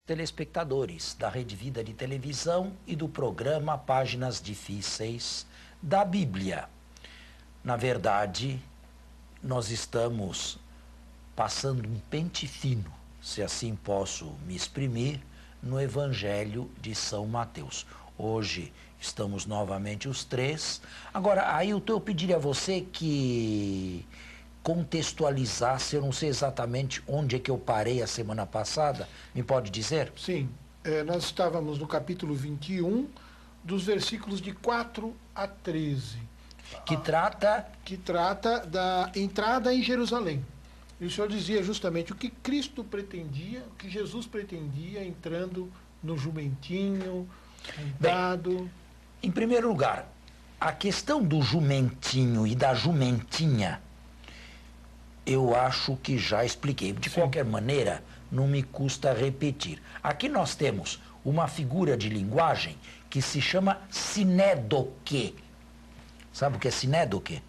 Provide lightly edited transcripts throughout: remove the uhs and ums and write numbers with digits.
Telespectadores da Rede Vida de Televisão e do programa Páginas Difíceis da Bíblia. Na verdade, nós estamos passando um pente fino, se assim posso me exprimir, no Evangelho de São Mateus. Hoje estamos novamente os três. Agora, Ailton, eu pediria a você que contextualizasse, eu não sei exatamente onde é que eu parei a semana passada, me pode dizer? Sim, nós estávamos no capítulo 21, dos versículos de 4 a 13. Que trata da entrada em Jerusalém. E o Senhor dizia justamente o que Cristo pretendia, o que Jesus pretendia entrando no jumentinho, montado. Bem, em primeiro lugar, a questão do jumentinho e da jumentinha, eu acho que já expliquei. De qualquer maneira, não me custa repetir. Aqui nós temos uma figura de linguagem que se chama sinédoque. Sabe o que é sinédoque?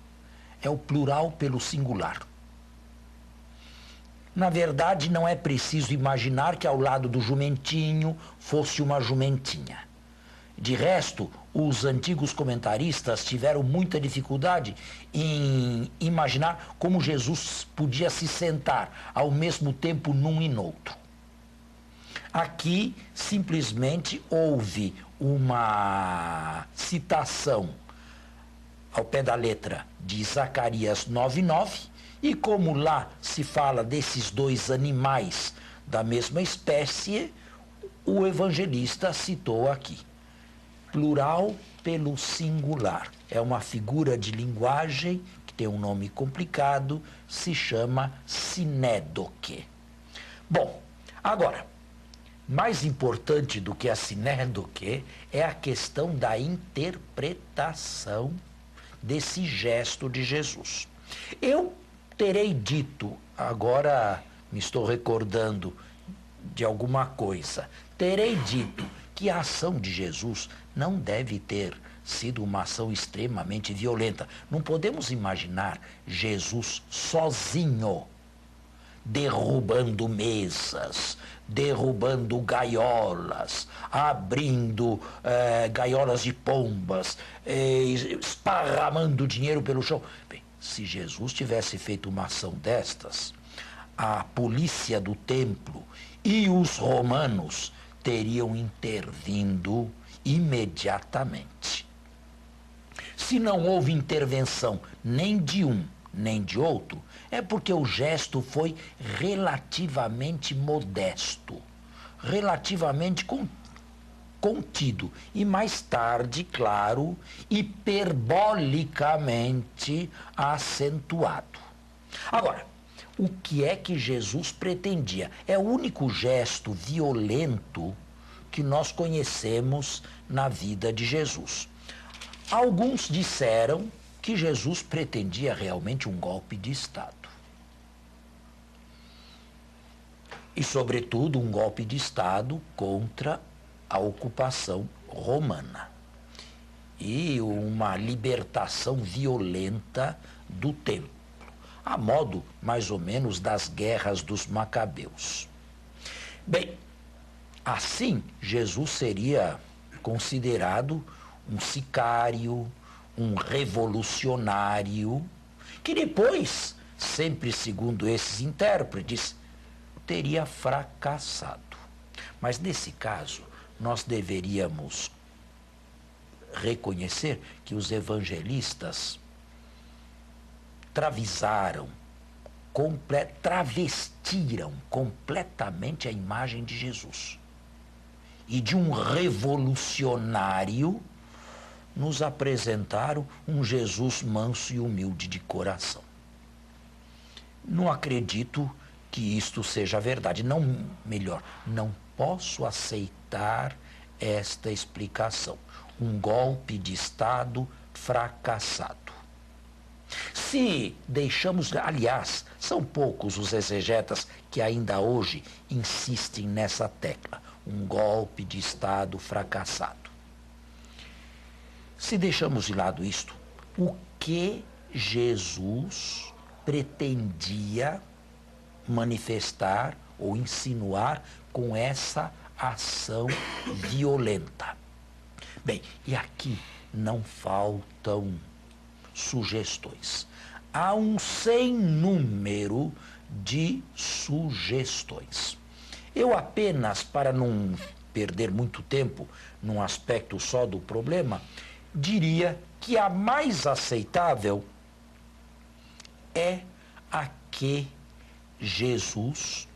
É o plural pelo singular. Na verdade, não é preciso imaginar que ao lado do jumentinho fosse uma jumentinha. De resto, os antigos comentaristas tiveram muita dificuldade em imaginar como Jesus podia se sentar ao mesmo tempo num e noutro. Aqui, simplesmente, houve uma citação ao pé da letra de Zacarias 9:9, e como lá se fala desses dois animais da mesma espécie, o evangelista citou aqui. Plural pelo singular. É uma figura de linguagem que tem um nome complicado, se chama sinédoque. Bom, agora, mais importante do que a sinédoque é a questão da interpretação desse gesto de Jesus. Eu terei dito, agora me estou recordando de alguma coisa, terei dito que a ação de Jesus não deve ter sido uma ação extremamente violenta. Não podemos imaginar Jesus sozinho derrubando mesas, derrubando gaiolas, abrindo gaiolas de pombas, esparramando dinheiro pelo chão. Bem, se Jesus tivesse feito uma ação destas, a polícia do templo e os romanos teriam intervindo imediatamente. Se não houve intervenção nem de um nem de outro, é porque o gesto foi relativamente modesto, relativamente contido e mais tarde, claro, hiperbolicamente acentuado. Agora, o que é que Jesus pretendia? É o único gesto violento que nós conhecemos na vida de Jesus. Alguns disseram que Jesus pretendia realmente um golpe de Estado. E, sobretudo, um golpe de Estado contra a ocupação romana. E uma libertação violenta do templo, a modo, mais ou menos, das guerras dos Macabeus. Bem, assim, Jesus seria considerado um sicário, um revolucionário, que depois, sempre segundo esses intérpretes, teria fracassado. Mas nesse caso, nós deveríamos reconhecer que os evangelistas travestiram completamente a imagem de Jesus. E de um revolucionário, nos apresentaram um Jesus manso e humilde de coração. Não acredito que isto seja verdade. Não posso aceitar esta explicação. Um golpe de Estado fracassado. Se deixamos, aliás, são poucos os exegetas que ainda hoje insistem nessa tecla. Um golpe de Estado fracassado. Se deixamos de lado isto, o que Jesus pretendia manifestar ou insinuar com essa ação violenta. Bem, e aqui não faltam sugestões. Há um sem número de sugestões. Eu apenas, para não perder muito tempo num aspecto só do problema, diria que a mais aceitável é a que Jesus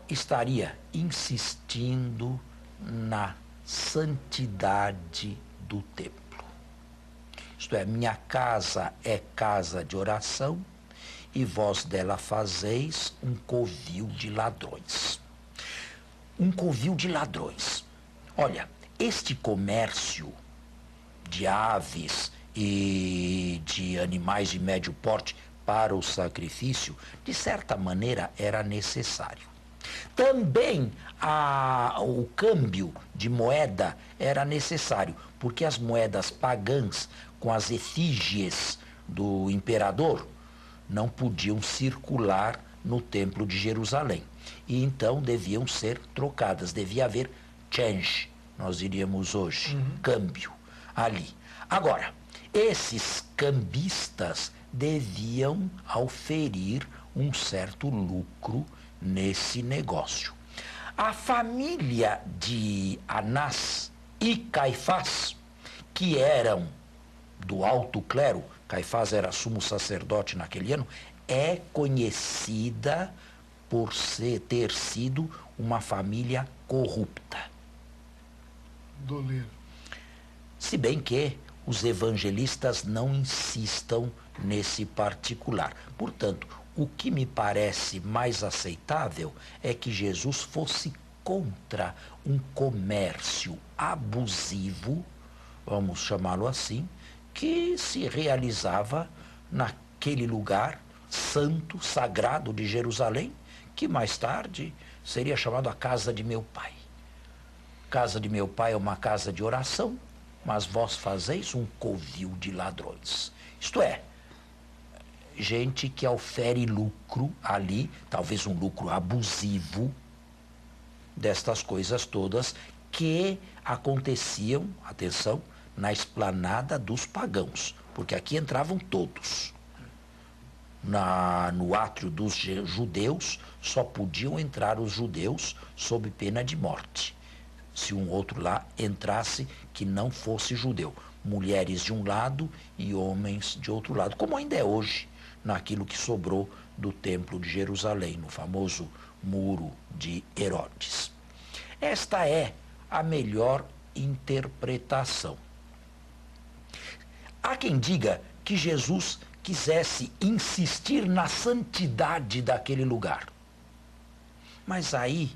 estaria insistindo na santidade do templo. Isto é, minha casa é casa de oração e vós dela fazeis um covil de ladrões. Um covil de ladrões. Olha, este comércio de aves e de animais de médio porte para o sacrifício, de certa maneira, era necessário. Também o câmbio de moeda era necessário, porque as moedas pagãs com as efígies do imperador não podiam circular no templo de Jerusalém. E então deviam ser trocadas, devia haver change, nós diríamos hoje, câmbio ali. Agora, esses cambistas deviam auferir um certo lucro nesse negócio. A família de Anás e Caifás, que eram do alto clero, Caifás era sumo sacerdote naquele ano, é conhecida por ter sido uma família corrupta. Doleiro. Se bem que os evangelistas não insistam nesse particular. Portanto, o que me parece mais aceitável é que Jesus fosse contra um comércio abusivo, vamos chamá-lo assim, que se realizava naquele lugar santo, sagrado de Jerusalém, que mais tarde seria chamado a casa de meu pai. Casa de meu pai é uma casa de oração, mas vós fazeis um covil de ladrões. Isto é, gente que ofere lucro ali, talvez um lucro abusivo, destas coisas todas que aconteciam, atenção, na esplanada dos pagãos, porque aqui entravam todos. No átrio dos judeus, só podiam entrar os judeus sob pena de morte. Se um outro lá entrasse que não fosse judeu. Mulheres de um lado e homens de outro lado, como ainda é hoje, naquilo que sobrou do Templo de Jerusalém, no famoso Muro de Herodes. Esta é a melhor interpretação. Há quem diga que Jesus quisesse insistir na santidade daquele lugar. Mas aí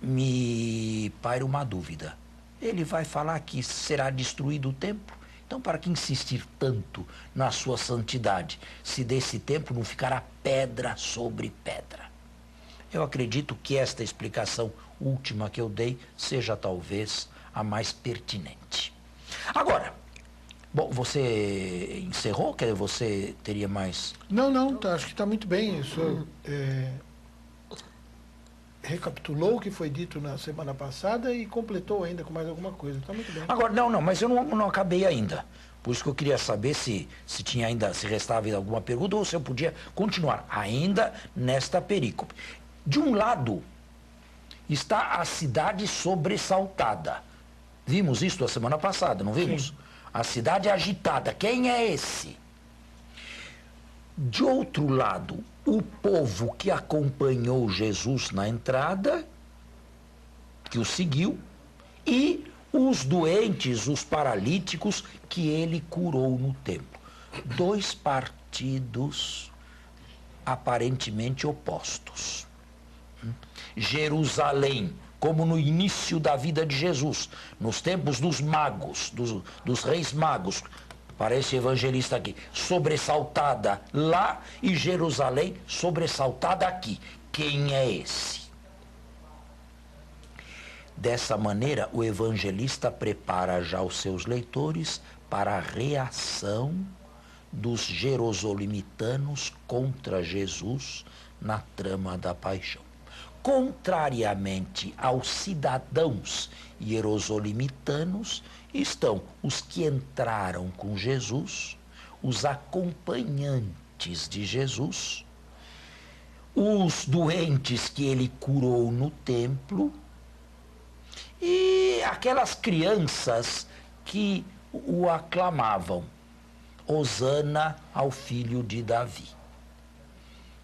me paira uma dúvida. Ele vai falar que será destruído o templo? Então, para que insistir tanto na sua santidade, se desse templo não ficará pedra sobre pedra? Eu acredito que esta explicação última que eu dei seja talvez a mais pertinente. Agora, bom, você encerrou? Quer dizer, você teria mais... Não, tá, acho que está muito bem. O senhor recapitulou o que foi dito na semana passada e completou ainda com mais alguma coisa. Está muito bem. Agora, não, mas eu não acabei ainda. Por isso que eu queria saber se tinha ainda, se restava ainda alguma pergunta ou se eu podia continuar ainda nesta perícope. De um lado está a cidade sobressaltada. Vimos isso a semana passada, não vimos? Sim. A cidade agitada. Quem é esse? De outro lado, o povo que acompanhou Jesus na entrada, que o seguiu, e os doentes, os paralíticos que ele curou no templo. Dois partidos aparentemente opostos. Jerusalém, como no início da vida de Jesus, nos tempos dos magos, dos reis magos, parece evangelista aqui, sobressaltada lá, e Jerusalém sobressaltada aqui. Quem é esse? Dessa maneira, o evangelista prepara já os seus leitores para a reação dos jerosolimitanos contra Jesus na trama da paixão. Contrariamente aos cidadãos hierosolimitanos, estão os que entraram com Jesus, os acompanhantes de Jesus, os doentes que ele curou no templo e aquelas crianças que o aclamavam, Hosana ao filho de Davi.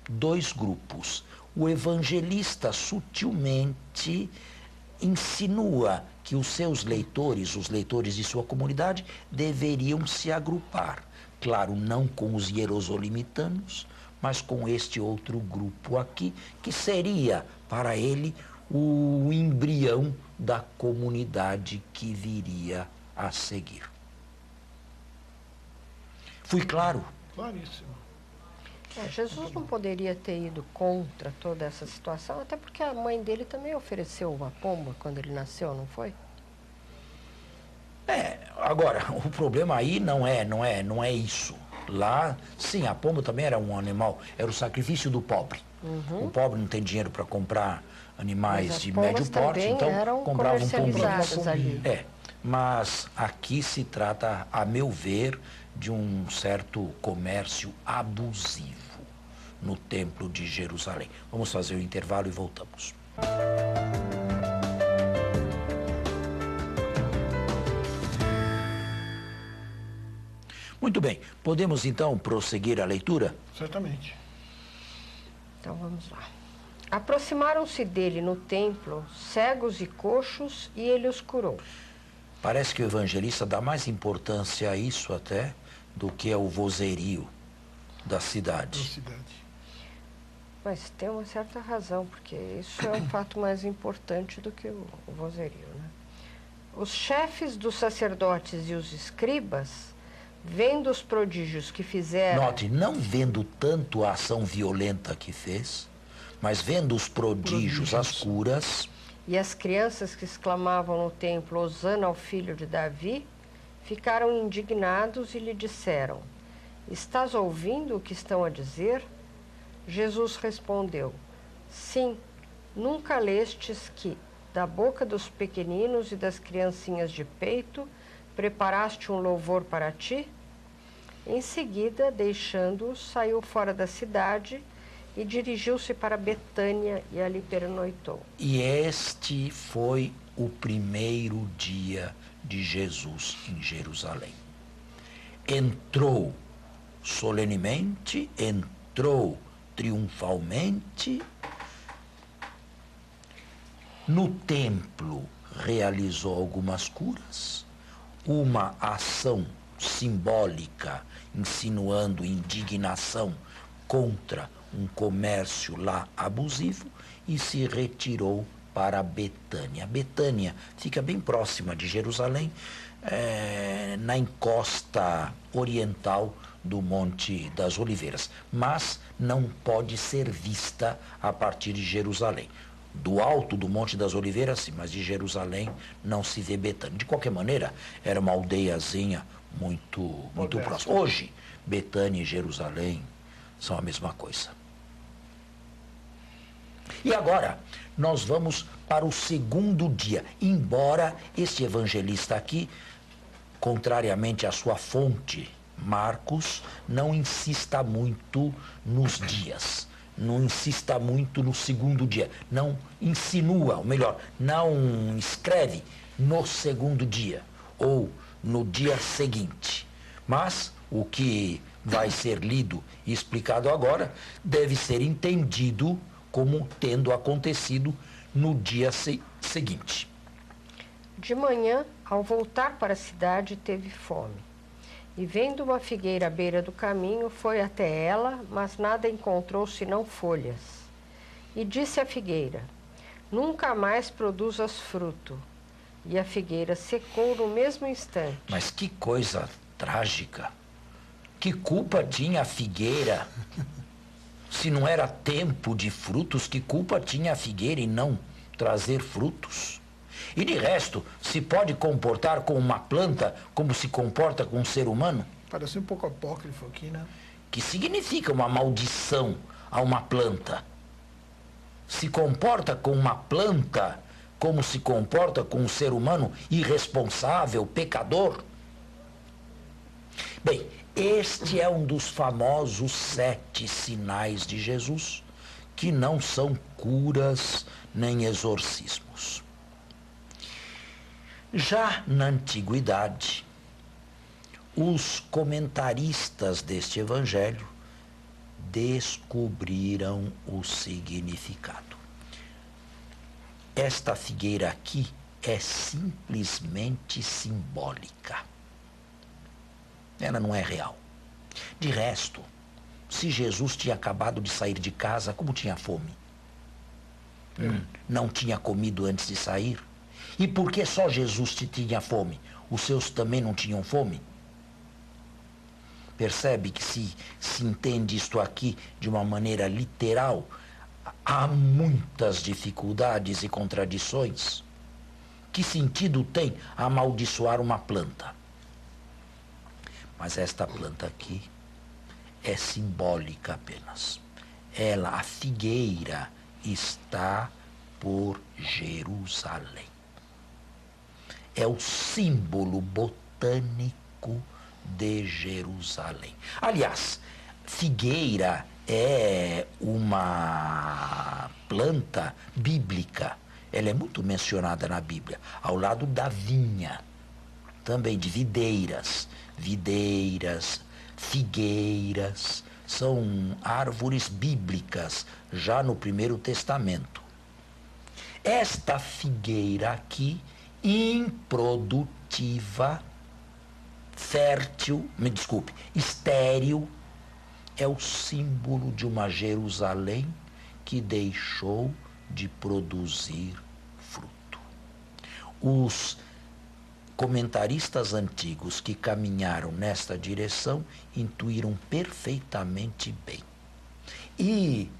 Dois grupos. O evangelista sutilmente insinua que os seus leitores, os leitores de sua comunidade, deveriam se agrupar. Claro, não com os hierosolimitanos, mas com este outro grupo aqui, que seria para ele o embrião da comunidade que viria a seguir. Fui claro? Claríssimo. Jesus não poderia ter ido contra toda essa situação, até porque a mãe dele também ofereceu uma pomba quando ele nasceu, não foi? Agora, o problema aí não é isso. Lá, sim, a pomba também era um animal, era o sacrifício do pobre. O pobre não tem dinheiro para comprar animais de médio porte, então comprava um pombinho. Ali. Mas aqui se trata, a meu ver, de um certo comércio abusivo no Templo de Jerusalém. Vamos fazer o intervalo e voltamos. Muito bem, podemos então prosseguir a leitura? Certamente. Então vamos lá. Aproximaram-se dele no templo cegos e coxos e ele os curou. Parece que o evangelista dá mais importância a isso até do que ao vozerio da cidade. Mas tem uma certa razão, porque isso é um fato mais importante do que o vozerio, né? Os chefes dos sacerdotes e os escribas, vendo os prodígios que fizeram... Note, não vendo tanto a ação violenta que fez, mas vendo os prodígios, as curas... E as crianças que exclamavam no templo, Hosana ao filho de Davi, ficaram indignados e lhe disseram, estás ouvindo o que estão a dizer? Jesus respondeu, sim, nunca lestes que, da boca dos pequeninos e das criancinhas de peito, preparaste um louvor para ti? Em seguida, deixando-os, saiu fora da cidade e dirigiu-se para Betânia e ali pernoitou. E este foi o primeiro dia de Jesus em Jerusalém. Entrou solenemente, entrou triunfalmente. No templo realizou algumas curas, uma ação simbólica insinuando indignação contra um comércio lá abusivo e se retirou para Betânia. Betânia fica bem próxima de Jerusalém, na encosta oriental do Monte das Oliveiras, mas não pode ser vista a partir de Jerusalém. Do alto do Monte das Oliveiras, sim, mas de Jerusalém não se vê Betânia. De qualquer maneira, era uma aldeiazinha muito próxima. Hoje, Betânia e Jerusalém são a mesma coisa. E agora, nós vamos para o segundo dia. Embora este evangelista aqui, contrariamente à sua fonte, Marcos, não insista muito nos dias. Não insista muito no segundo dia. Não insinua, ou melhor, não escreve no segundo dia ou no dia seguinte. Mas o que vai ser lido e explicado agora deve ser entendido como tendo acontecido no dia seguinte. De manhã, ao voltar para a cidade, teve fome. E vendo uma figueira à beira do caminho, foi até ela, mas nada encontrou senão folhas. E disse à figueira, nunca mais produzas fruto. E a figueira secou no mesmo instante. Mas que coisa trágica. Que culpa tinha a figueira? Se não era tempo de frutos, que culpa tinha a figueira em não trazer frutos? E de resto, se pode comportar com uma planta como se comporta com um ser humano? Parece um pouco apócrifo aqui, né? Que significa uma maldição a uma planta. Se comporta com uma planta como se comporta com um ser humano irresponsável, pecador. Bem, este é um dos famosos 7 sinais de Jesus, que não são curas nem exorcismos. Já na antiguidade, os comentaristas deste evangelho descobriram o significado. Esta figueira aqui é simplesmente simbólica. Ela não é real. De resto, se Jesus tinha acabado de sair de casa, como tinha fome? Não tinha comido antes de sair? E por que só Jesus tinha fome? Os seus também não tinham fome? Percebe que se entende isto aqui de uma maneira literal, há muitas dificuldades e contradições. Que sentido tem amaldiçoar uma planta? Mas esta planta aqui é simbólica apenas. Ela, a figueira, está por Jerusalém. É o símbolo botânico de Jerusalém. Aliás, figueira é uma planta bíblica. Ela é muito mencionada na Bíblia, ao lado da vinha, também de videiras. Videiras, figueiras, são árvores bíblicas, já no Primeiro Testamento. Esta figueira aqui, improdutiva, fértil, estéril, é o símbolo de uma Jerusalém que deixou de produzir fruto. Os comentaristas antigos que caminharam nesta direção intuíram perfeitamente bem. E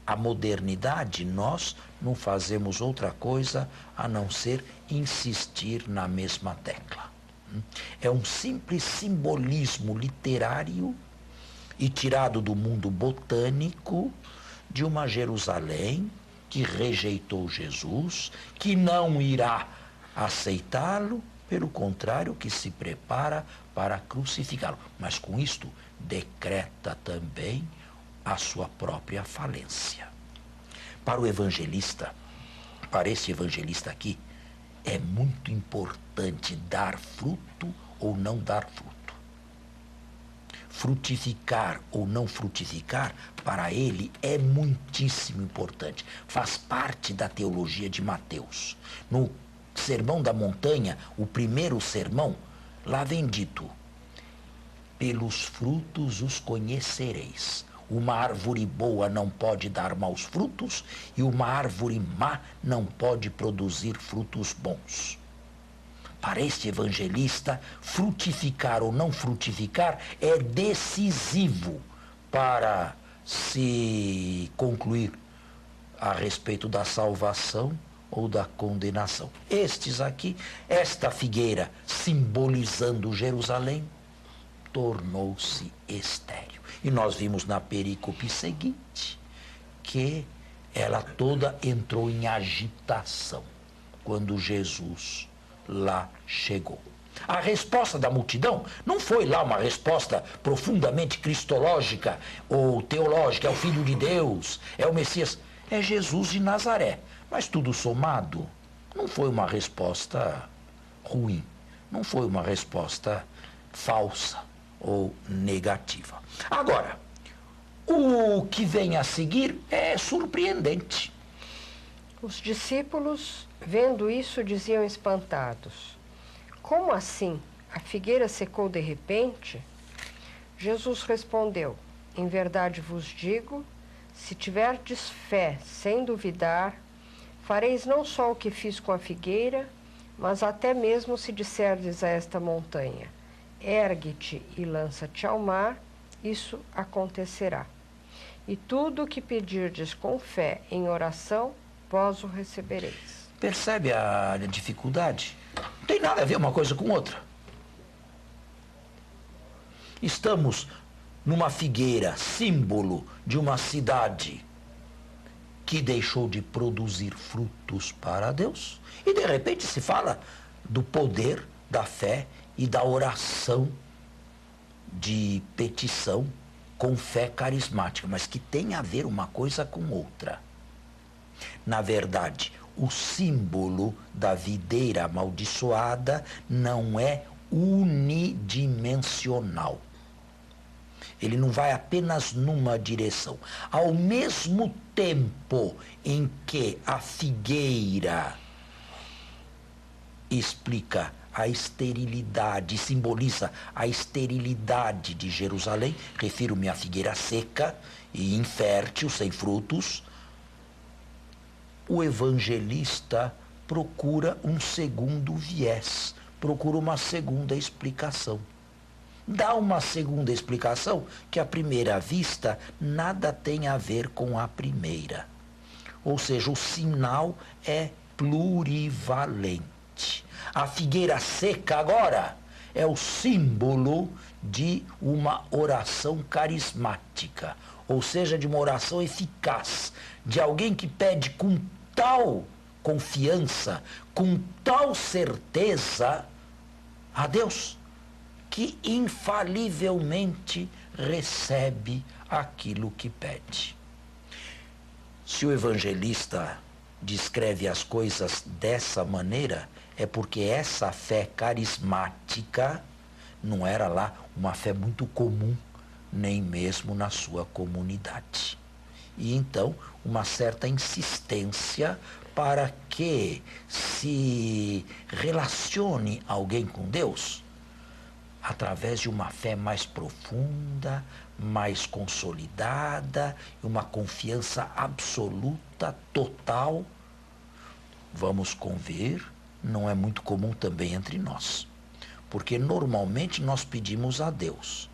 a modernidade, nós não fazemos outra coisa a não ser insistir na mesma tecla. É um simples simbolismo literário e tirado do mundo botânico de uma Jerusalém que rejeitou Jesus, que não irá aceitá-lo, pelo contrário, que se prepara para crucificá-lo. Mas com isto decreta também a sua própria falência. Para o evangelista, para esse evangelista aqui, é muito importante dar fruto ou não dar fruto. Frutificar ou não frutificar, para ele é muitíssimo importante. Faz parte da teologia de Mateus. No Sermão da Montanha, o primeiro sermão, lá vem dito: pelos frutos os conhecereis. Uma árvore boa não pode dar maus frutos e uma árvore má não pode produzir frutos bons. Para este evangelista, frutificar ou não frutificar é decisivo para se concluir a respeito da salvação ou da condenação. Estes aqui, esta figueira simbolizando Jerusalém, tornou-se estéril. E nós vimos na perícope seguinte que ela toda entrou em agitação quando Jesus lá chegou. A resposta da multidão não foi lá uma resposta profundamente cristológica ou teológica, é o Filho de Deus, é o Messias, é Jesus de Nazaré. Mas tudo somado, não foi uma resposta ruim, não foi uma resposta falsa ou negativa. Agora, o que vem a seguir é surpreendente. Os discípulos, vendo isso, diziam espantados: como assim? A figueira secou de repente? Jesus respondeu: em verdade vos digo, se tiverdes fé sem duvidar, fareis não só o que fiz com a figueira, mas até mesmo se disserdes a esta montanha: ergue-te e lança-te ao mar, isso acontecerá. E tudo o que pedirdes com fé em oração, vós o recebereis. Percebe a dificuldade? Não tem nada a ver uma coisa com outra. Estamos numa figueira, símbolo de uma cidade que deixou de produzir frutos para Deus. E de repente se fala do poder da fé e da oração de petição com fé carismática, mas que tem a ver uma coisa com outra. Na verdade, o símbolo da videira amaldiçoada não é unidimensional. Ele não vai apenas numa direção. Ao mesmo tempo em que a figueira explica a esterilidade, simboliza a esterilidade de Jerusalém, refiro-me à figueira seca e infértil, sem frutos, o evangelista procura um segundo viés, procura uma segunda explicação. Dá uma segunda explicação que, à primeira vista, nada tem a ver com a primeira. Ou seja, o sinal é plurivalente. A figueira seca agora é o símbolo de uma oração carismática, ou seja, de uma oração eficaz, de alguém que pede com tal confiança, com tal certeza a Deus, que infalivelmente recebe aquilo que pede. Se o evangelista descreve as coisas dessa maneira, é porque essa fé carismática não era lá uma fé muito comum, nem mesmo na sua comunidade. E então, uma certa insistência para que se relacione alguém com Deus através de uma fé mais profunda, mais consolidada, uma confiança absoluta, total. Vamos convir, não é muito comum também entre nós, porque normalmente nós pedimos a Deus,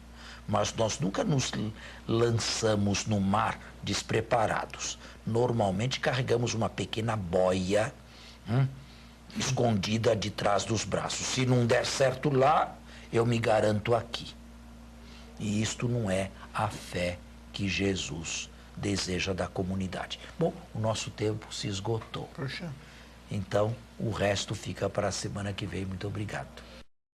mas nós nunca nos lançamos no mar despreparados. Normalmente carregamos uma pequena boia escondida de trás dos braços. Se não der certo lá, eu me garanto aqui. E isto não é a fé que Jesus deseja da comunidade. Bom, o nosso tempo se esgotou. Poxa. Então, o resto fica para a semana que vem. Muito obrigado.